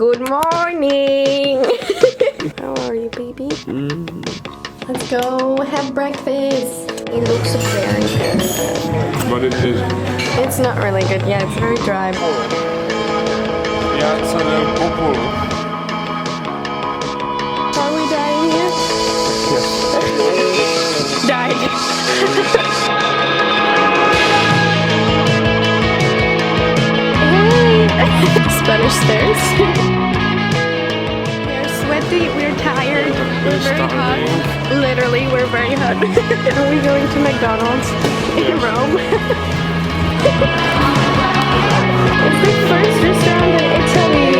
Good morning! How are you, baby? Let's go have breakfast. It looks very good. But it is. It's not really good. Yeah, it's very dry. Yeah, it's a little purple. Are we dying here? Yes. Died. Spanish stairs. We're sweaty, we're tired, we're very hot. Literally, we're very hot. Are we going to McDonald's in Rome? It's the first restaurant in Italy.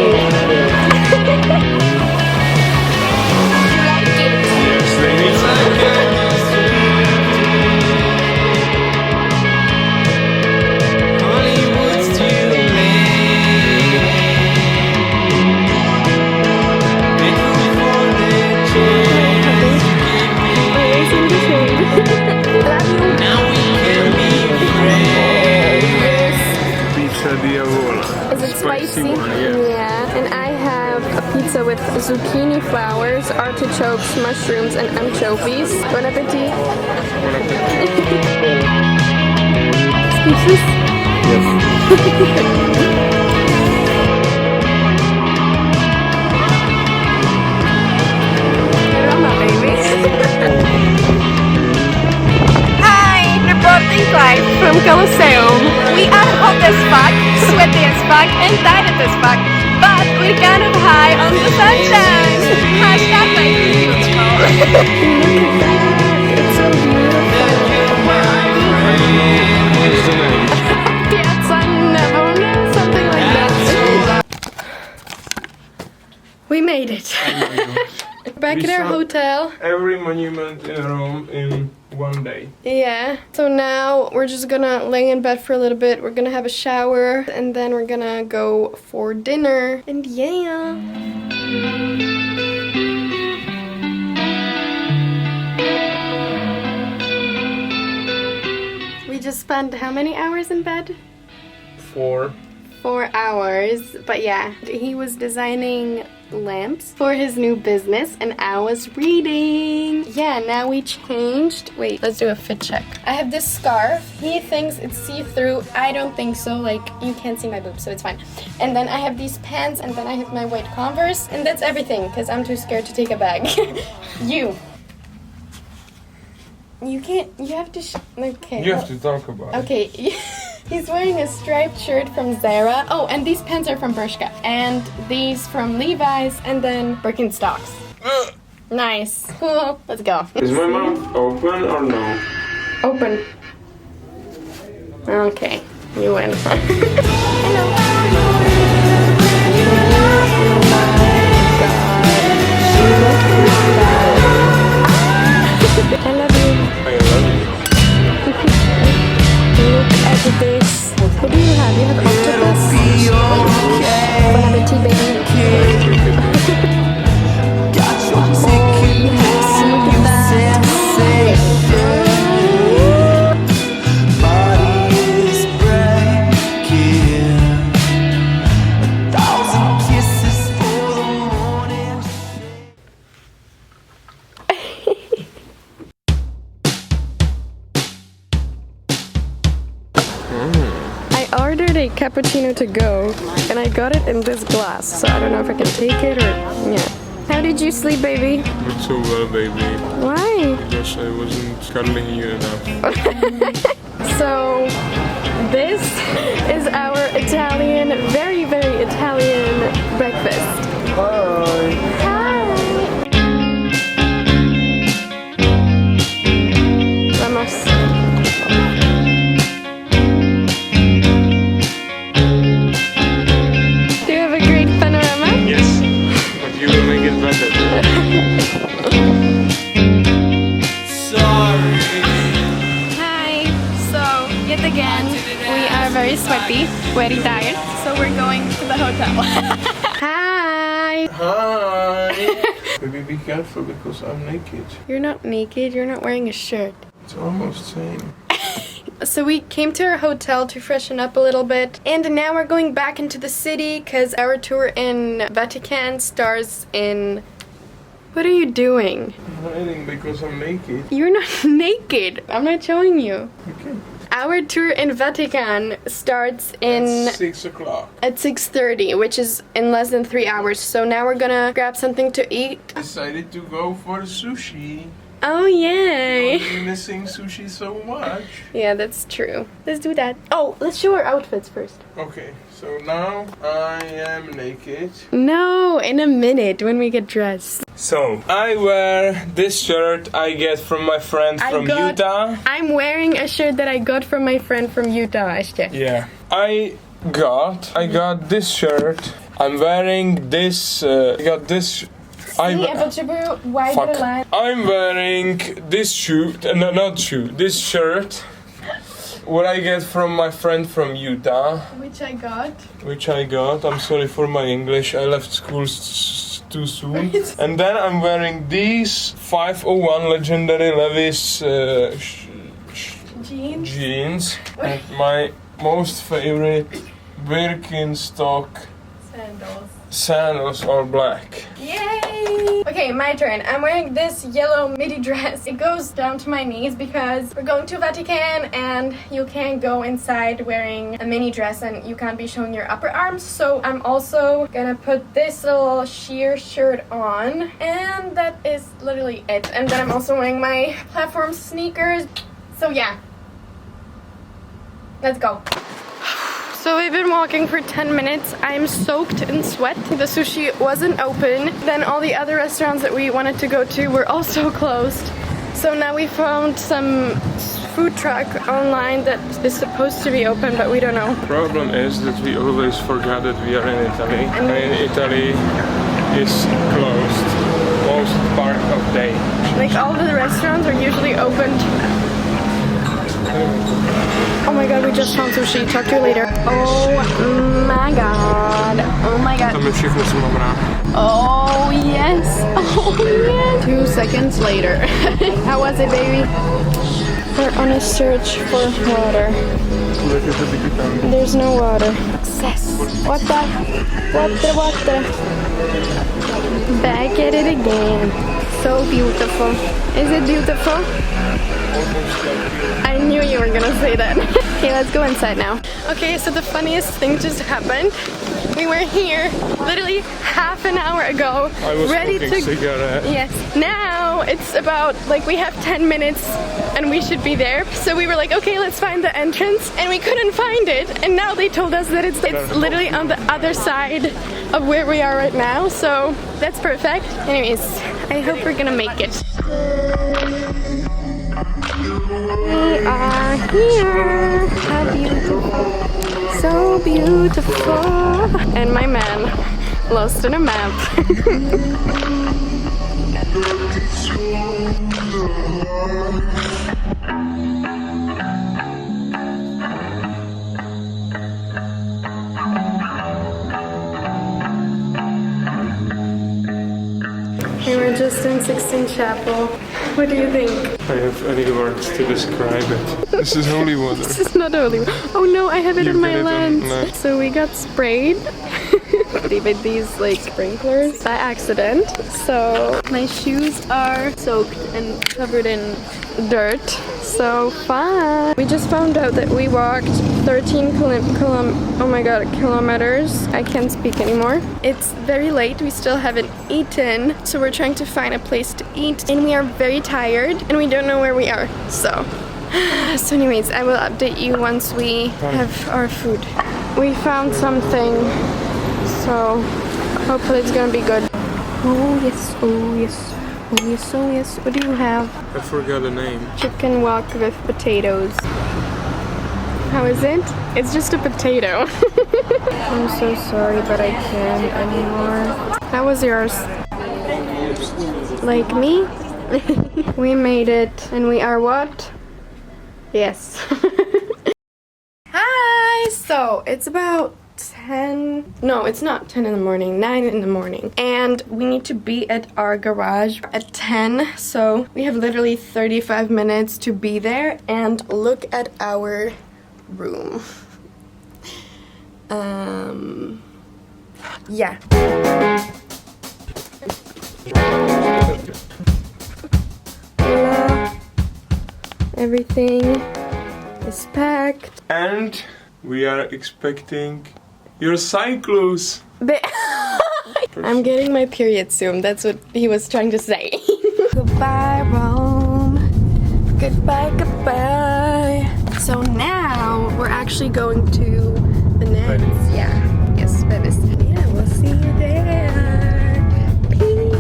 Yes, they need Is it spicy? one, Yeah, and I have a pizza with zucchini flowers, artichokes, mushrooms, and anchovies. Bon appetit! Speechless? Yes. Roma, baby! Hi! Reporting live from Colosseum. We are hot as fuck, sweaty as fuck, and tired as fuck, but we're kind of high on the sunshine. Hashtag like beautiful. Look at that! It's so beautiful. Piazza Navona, something like that. We made it. Back We at our saw hotel. Every monument in Rome in one day. Yeah. So now we're just gonna lay in bed for a little bit. We're gonna have a shower and then we're gonna go for dinner. And yeah. We just spent how many hours in bed? 4. 4 hours. But yeah, he was designing lamps for his new business and I was reading. Yeah, now we changed. Wait, let's do a fit check. I have this scarf. He thinks it's see-through. I don't think so. Like, you can't see my boobs, so it's fine. And then I have these pants and then I have my white Converse. And that's everything because I'm too scared to take a bag. You can't, you have to, okay. You have to talk about it. Okay. He's wearing a striped shirt from Zara. Oh, and these pants are from Bershka. And these from Levi's. And then Birkenstocks. Nice. Cool. Let's go. Is my mouth open or no? Open. Okay. You win. Hello. I love you. I love you. Look at this. What do you have? You have octopus? Bon appetit, baby. I ordered a cappuccino to go and I got it in this glass, so I don't know if I can take it or yeah. How did you sleep, baby? Not so well, baby. Why? Because I wasn't cuddling you enough. So this is our Italian, very, very Italian breakfast. Hi. Hi! Vamos. Do you have a great panorama? Yes. But you will make it better. Hi! So, yet again, we are very sweaty, very tired, so we're going to the hotel. Hi! Hi. Baby, be careful because I'm naked. You're not naked, you're not wearing a shirt. It's almost same. So we came to our hotel to freshen up a little bit, and now we're going back into the city because our tour in Vatican starts in... What are you doing? I'm hiding because I'm naked. You're not naked. I'm not showing you. Okay. Our tour in Vatican starts in... 6 o'clock. At 6:30, which is in less than 3 hours. So now we're gonna grab something to eat. Decided to go for sushi. Oh, yay! I've been missing sushi so much. Yeah, that's true. Let's do that. Oh, let's show our outfits first. Okay, so now I am naked. No, in a minute when we get dressed. So, I wear this shirt I get from my friend from Utah. I'm wearing a shirt that I got from my friend from Utah, Ashke. Yeah. I got this shirt. I'm wearing this, I got this... I'm wearing this shoe, no, not shoe, this shirt. What I get from my friend from Utah. Which I got. I'm sorry for my English. I left school too soon. And then I'm wearing these 501 legendary Levi's jeans. And my most favorite Birkenstock sandals are black. Yay! Okay, my turn. I'm wearing this yellow midi dress. It goes down to my knees because we're going to Vatican and you can't go inside wearing a mini dress and you can't be showing your upper arms. So I'm also gonna put this little sheer shirt on, and that is literally it. And then I'm also wearing my platform sneakers. So yeah. Let's go. So we've been walking for 10 minutes. I'm soaked in sweat. The sushi wasn't open. Then all the other restaurants that we wanted to go to were also closed. So now we found some food truck online that is supposed to be open, but we don't know. The problem is that we always forget that we are in Italy. And Italy is closed most part of day. Like all the restaurants are usually opened. Oh my god, we just found sushi. Talk to you later. Oh my god. Oh my god. Oh yes. Oh yes. 2 seconds later. How was it, baby? We're on a search for water. There's no water. Success. Water. Water. Back at it again. So beautiful. Is it beautiful? I knew you were gonna say that. Okay, let's go inside now. Okay, so the funniest thing just happened. We were here literally half an hour ago. I was ready smoking to... cigarette. Yes. Now it's about, like, we have 10 minutes and we should be there. So we were like, okay, let's find the entrance. And we couldn't find it. And now they told us that it's literally on the other side of where we are right now. So that's perfect. Anyways, I hope we're gonna make it. We are here. How beautiful. So beautiful. And my man lost in a map. We were just in Sixtine Chapel. What do you think? I have any words to describe it. This is holy water. This is not holy water. Oh no, I have it in my lens. So we got sprayed with these like sprinklers by accident. So my shoes are soaked and covered in dirt. So fun. We just found out that we walked 13 kilometers. I can't speak anymore. It's very late. We still haven't eaten. So we're trying to find a place to eat. And we are very tired and we don't know where we are. So anyways, I will update you once we have our food. We found something. So hopefully it's gonna be good. Oh yes, oh yes. Oh yes, oh yes. What do you have? I forgot the name. Chicken wok with potatoes. How is it? It's just a potato. I'm so sorry, but I can't anymore. How was yours? Like me? We made it. And we are what? Yes. Hi! So, it's about 10. No, it's not 10 in the morning, 9 in the morning. And we need to be at our garage at 10. So we have literally 35 minutes to be there. And look at our room. Yeah. Voila. Everything is packed. And we are expecting your cyclos. I'm getting my period soon. That's what he was trying to say. Goodbye, Rome. Goodbye, goodbye. So now we're actually going to Venice. Yeah. Yes, Venice. Yeah, we'll see you there. Peace.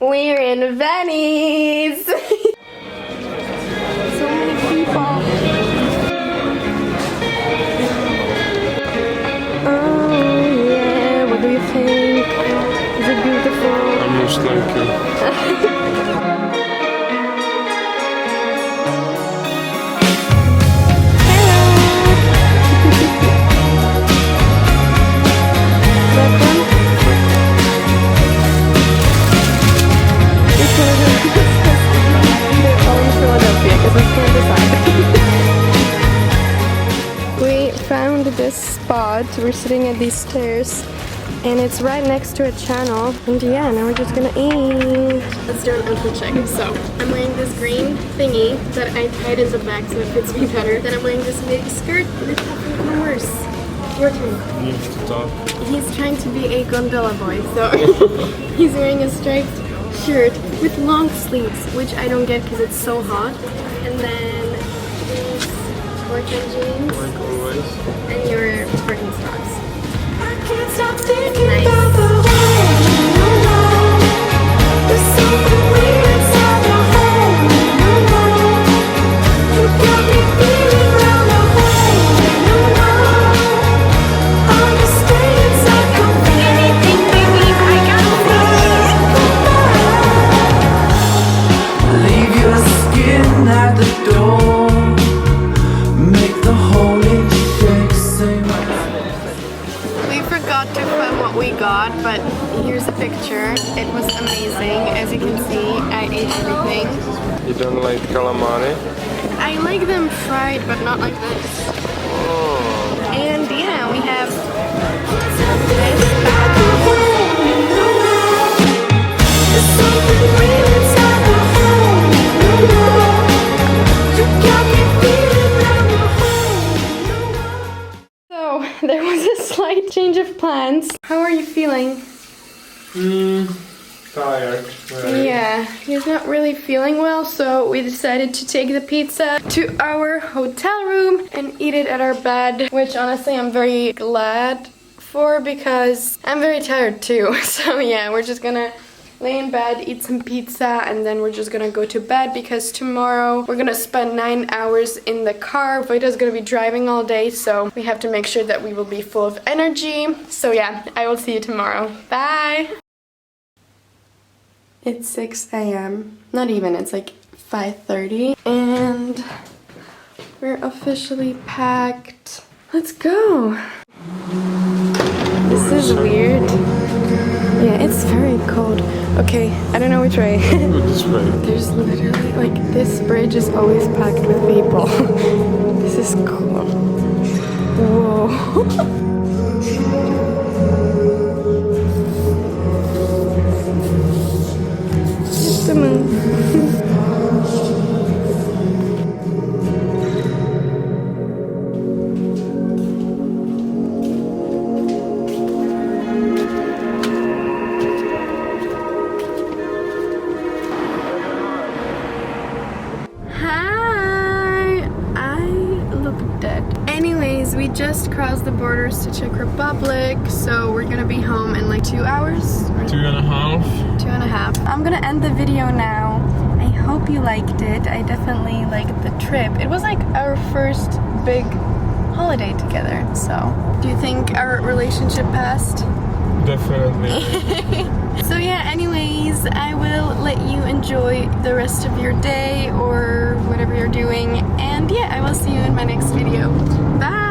We're in Venice. So many people. Oh yeah, what do you think? Is it beautiful? I most like you. We found this spot. We're sitting at these stairs and it's right next to a channel. And yeah, now we're just gonna eat. Let's do an outfit check. So I'm wearing this green thingy that I tied in the back so it fits me better. Then I'm wearing this big skirt and it's even worse. Your turn. You have to talk. He's trying to be a gondola boy, so he's wearing a striped shirt with long sleeves, which I don't get because it's so hot. And then these Sporting jeans Like always. and your Birkenstocks. I can't stop thinking Nice. about the way you know. There's something weird inside my head. You got me feeling round the hole. Are you staying inside? Don't think anything, baby. I got Leave your skin at the door. Make the holy shake sing. We forgot to film what we got, but here's a picture. It was amazing. As you can see, I ate everything. You don't like calamari? I like them fried, but not like this. Oh. And yeah, we have this. There's something weird inside my head. You got me feeling round the hole. So there was a slight change of plans. How are you feeling? Tired. Very. Yeah, he's not really feeling well, so we decided to take the pizza to our hotel room and eat it at our bed, which honestly I'm very glad for because I'm very tired too. So yeah, we're just gonna lay in bed, eat some pizza, and then we're just gonna go to bed because tomorrow we're gonna spend 9 hours in the car. Vojta's gonna be driving all day, so we have to make sure that we will be full of energy. So yeah, I will see you tomorrow. Bye! It's 6 a.m. Not even, it's like 5:30. And we're officially packed. Let's go! This is weird. Yeah, it's very cold. Okay, I don't know which way. This way. There's literally, like, this bridge is always packed with people. This is cool. Whoa. It's the moon. Hi! I look dead. Anyways, we just crossed the borders to Czech Republic, so we're gonna be home in like 2 hours. 2.5. 2.5. I'm gonna end the video now. I hope you liked it. I definitely liked the trip. It was like our first big holiday together, so. Do you think our relationship passed? Definitely. So yeah, anyways, I will let you enjoy the rest of your day or whatever you're doing. And yeah, I will see you in my next video. Bye!